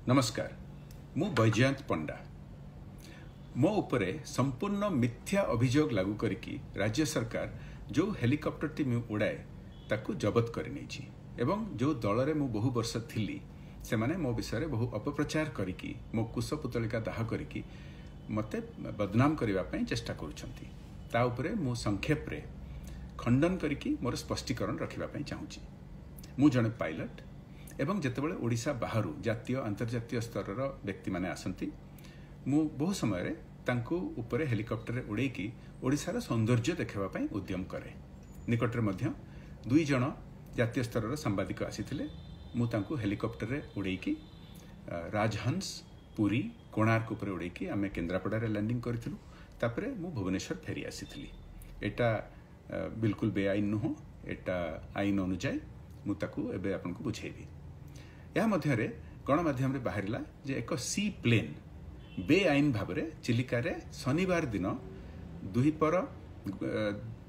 नमस्कार मु बैजयंत पंडा मो उपरे संपूर्ण मिथ्या अभियोग लागू करिकी राज्य सरकार जो हेलिकॉप्टर टी उड़ाए ताकू जबत करनी एवं जो दल रे मु बहु वर्ष थिली से माने मो विषय बहु अपप्रचार करिकी मो कुश पुतलिका दाह करिकी मते बदनाम करबा पई चेष्टा करूछंती ता उपरे मु संक्षेप रे खंडन करिकी मोर स्पष्टीकरण रखिबा पई चाहूची। मु जने पायलट एवं जेतेबेले ओडिशा बाहरु जातीय अंतर्जातीय स्तर व्यक्ति माने आसंती मु बहु समय रे तांकु उपरे हेलिकॉप्टर रे उड़ेकी ओडिशार सौंदर्य देखा पई उद्यम करे। निकटरे मध्य दुई जण जातीय स्तर सांबादिक आसीथिले मु तांकु हेलिकॉप्टर रे उड़ेकी राजहंस पुरी कोणार्क उपरे उड़ेकी आमे केन्द्रापड़ा रे लैंडिंग करथिलु। तापरे मु भुवनेश्वर फेरी आसीथिली। एटा बिल्कुल बेआईन नुह, एटा आईन अनुଯାयी मु ताकु एबे आपनको बुझेबी। या मध्यरे गणमाध्यम रे बाहरिला जे एक सी प्लेन बेआईन भावरे चिलिका रे शनिवार दिन दुहिपर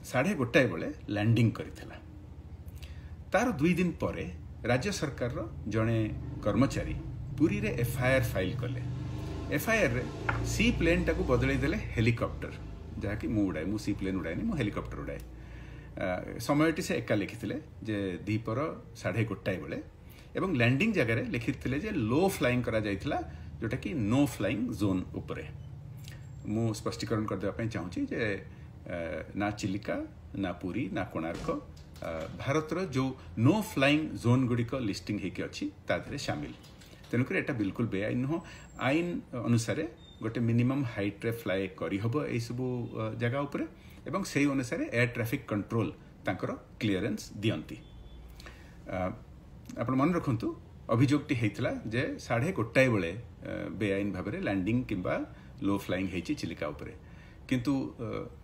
1:30 बेले लैंडिंग करिथिला। तार 2 दिन परे राज्य सरकार रो जणे कर्मचारी पुरी रे एफआईआर फाइल कले। एफआईआर रे सी प्लेन टाकू बदलै देले हेलिकॉप्टर, जहा कि मु उड़ाए, मु सी प्लेन उड़ाएनी, मु हेलिकॉप्टर उड़ाए। समयटी से एका लिखिथिले जे दीपर 1:30 बेले एवं लैंडिंग जगह रे लिखिथिले जे लो फ्लाइंग करा जायथिला, जोटा कि नो फ्लाइंग जोन उपरे। मु स्पष्टीकरण कर देबा पई चाहूची जे ना चिलिका ना पुरी ना कोणार्क भारत रो जो नो फ्लाइंग जोन गुडिक लिस्टिंग हेकी अछि ता धरे शामिल। तेनुकर एटा बिल्कुल बेआईन हो। आईन अनुसार गोटे मिनिमम हाइट रे फ्लाई करी हबो ए सब जगह उपरे एवं सेही अनुसार एयर ट्रैफिक कंट्रोल तांकर क्लियरेंस दियंती। आपण मन रखंतु अभियोगटी हेतिला जे 1:30 बेले बेआईन भाबरे लैंडिंग किंबा लो फ्लाइंग हेची चिलिका उपरे, किंतु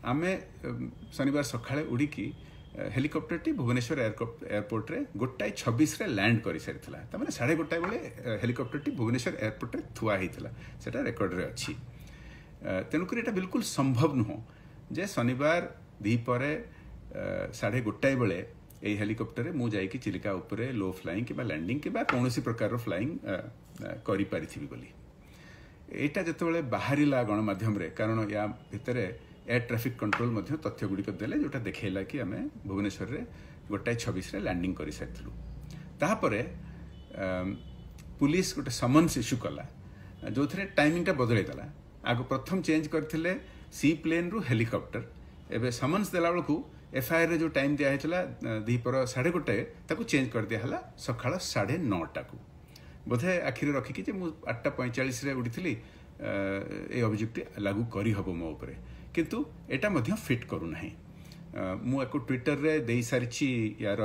आमे शनिवार सकाळे उड़ी की हेलिकॉप्टर टी भुवनेश्वर एयरपोर्ट रे 1:26 रे लैंड करि सारिथिला। त माने 1:30 बेले हेलिकॉप्टर टी भुवनेश्वर एयरपोर्ट रे थुआ हेतिला, सेटा रेकॉर्ड रे अछि। तेनुकर एटा बिल्कुल संभव नुह जे शनिवार दीपरे 1:30 बेले ए हेलिकॉप्टर रे मु जाई की चिलिका उपरे लो फ्लाइंग किबा लैंडिंग किबा कोनोसी प्रकार रो फ्लाइंग करि पारिथिबी बोली। एटा जतबेले बाहरिला गणमाध्यम रे, कारण या भितरे एयर ट्रैफिक कंट्रोल मध्य तथ्य गुडी देले जोटा देखेला कि आमे भुवनेश्वर रे 1:26 रे लैंडिंग करि सारथिलु। ताहापरे पुलिस गोटे समन्स इश्यू कला जो थरे टाइमिंग टा बदलै दला। आगो प्रथम चेंज करथिले सी प्लेन रु हेलिकॉप्टर, एबे समन्स देला बेलकू एफआईआर रे जो टाइम दिया हेतला दीपर 1:30 ताकू चेंज कर दिया हला सकाळ 9:30 टाकू। बोधे आखिर रखी कि जे मु 8:45 रे उड़ीथिली ए ऑब्जेक्ट लागू करी हबो मो ऊपर, किंतु एटा मध्य फिट करू नाही। मु एको ट्विटर रे देई सारिछि यार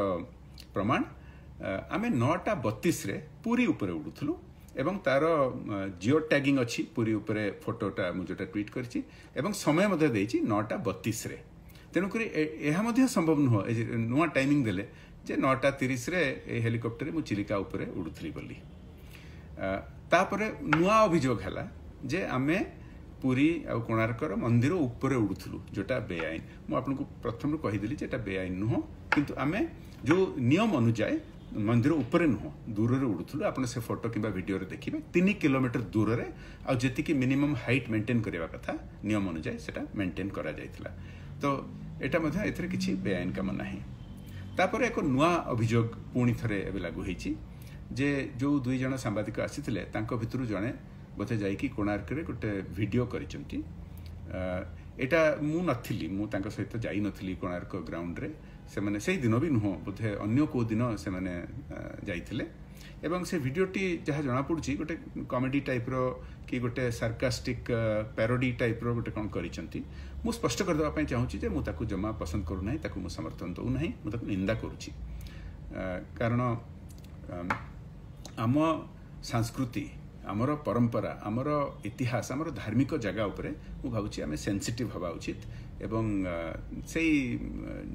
प्रमाण। आमे 9:32 रे पूरी ऊपर उडुथलु एवं तार जियो टैगिंग अछि पूरी ऊपर फोटोटा मु जोटा ट्वीट करछि एवं समय मध्य देछि 9:32 रे। तेणुक यह संभव नुह नुआ टाइमिंग देले जे 9:30 रे हेलिकॉप्टर मु चिलिका उपरे उड़ुथली बोली। तापरे नुआ अभियोग हला जे आमे पुरी आ कोणार्कर मंदिर उपरे उड़ुथलु जोटा बेआईन। मु आपनको प्रथम कहि देली जे एटा बेआईन नुह, किंतु आमे जो नियम अनुसार मंदिर उपरे नुह दूर रे उड़ुथलु। आपन से फोटो किबा वीडियो रे देखिबे 3 किलोमीटर दूर रे आ जेति कि मिनिमम हाइट मेंटेन करबा कथा नियम अनुसार सेटा मेंटेन करा जायतिला। तो एटा मध्य एथरे किछि बेआईन काम नाही। तापर एक नुआ अभियोग पुणी थरे एबे लागू हेछि जे जो 2 जण सांबादिक आसीथिले तांको भितरु जणे बोथे जाई कि कोणार्क रे गोटे वीडियो करिचंती। एटा मु नथिली, मु तांको सहित जाई नथिली कोणार्क ग्राउंड रे। से माने सेही दिन भी नुह, बोथे अन्य को दिन से माने जाइथिले एवं से वीडियोटी जहाँ जना पड़ुछि गोटे कॉमेडी टाइप रो कि गोटे सार्कास्टिक पैरोडी टाइप रो गोटे कोन करिचंती। मु स्पष्ट कर देबा पई चाहूछि जे मु ताकू जमा पसंद करू नाही, ताकू मु समर्थन दउ नाही, मु ताकू निंदा करूछि। कारण आम संस्कृति, आमर परंपरा, आमर इतिहास, आमर धार्मिक जगह उपरे मु भाबुछि आमे सेंसिटिव हवा उचित एवं सेही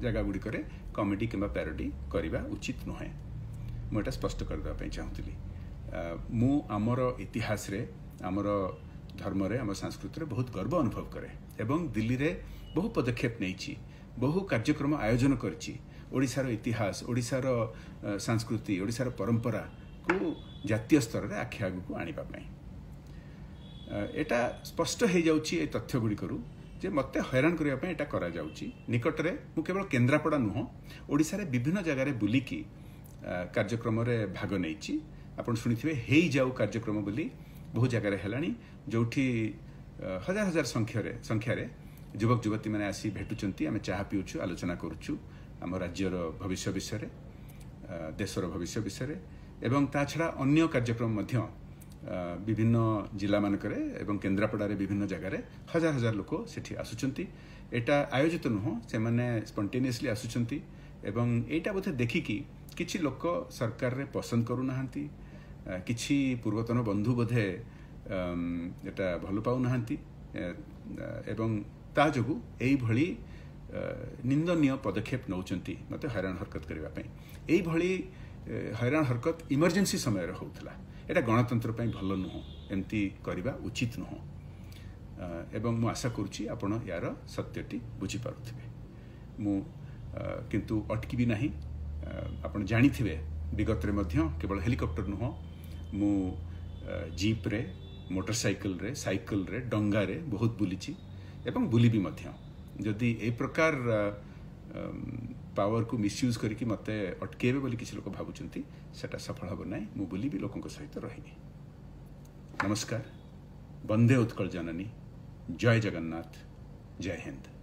जगह गुडी करे कॉमेडी किंबा पैरोडी करिबा उचित नहे। मु एटा स्पष्ट कर देबा पई चाहूतिली। मु आमर इतिहास रे, आमर धर्म रे, आमर संस्कृति रे बहुत गर्व अनुभव करे एवं दिल्ली रे बहु पदक्षेप नेछि, बहु कार्यक्रम आयोजन करछि। ओडिसार इतिहास, ओडिसार संस्कृति, ओडिसार परंपरा को जातीय स्तर में आखि आगू आने एटा स्पष्ट हो जाउची ए तथ्य गुड़िकरू जे मते हैरान करने एटा करा जाउची। निकटरे मु केवल केन्द्रापड़ा नुह ओडिशा रे विभिन्न जगार बुलिकी कार्यक्रम रे भाग नेइची। आपण शुणिथिबे हेई जाऊ कार्यक्रम बोली बहु जगार हेलानी जोठी हजार हजार संख्यार युवक युवती मैंने आसी भेटुचंती। आमे चाह पिउछु आलोचना करूछु आम राज्यर भविष्य विषय देशर भविष्य विषय एवं ता छड़ा अन्य कार्यक्रम मध्य विभिन्न जिला मानकरे एवं केन्द्रापड़ा विभिन्न जगार हजार हजार लोक सेठी आसुचंती। एटा आयोजित नुह से माने स्पॉन्टेनियसली आसुचंती एवं एटा बोधे देखिकी किछि लोक सरकार रे पसंद करू नाहंती, किछि पूर्वतन बंधु बोधे एटा भल पाउ नाहंती एवं ता जोगु एई भली निंदनीय पदक्षेप नौचंती मते हैरान हरकत करबा पई। एई भली हैरान हरकत इमरजेंसी समय रे होउथला। एटा गणतंत्र पई भल नुह, एमती करबा उचित नुह एवं मु आशा करूची आपण यार सत्यटी बुझी पारुथिबे। मु किंतु अटकी भी नाही। आपण जानिथिबे विगत रे मध्य केवल हेलिकॉप्टर नुह मु जीप रे मोटरसाइकिल रे साइकिल रे डंगा रे बहुत बुलीची एवं बुली भी मध्य। जदि ए प्रकार पावर को मिसयूज करके मते अटकेबे बोली किसी लोक भाबुचंती सेटा सफल हबो नाही। मु बुली भी लोकन सहित रहिनी। नमस्कार। वंदे उत्कल जननी। जय जगन्नाथ। जय हिंद।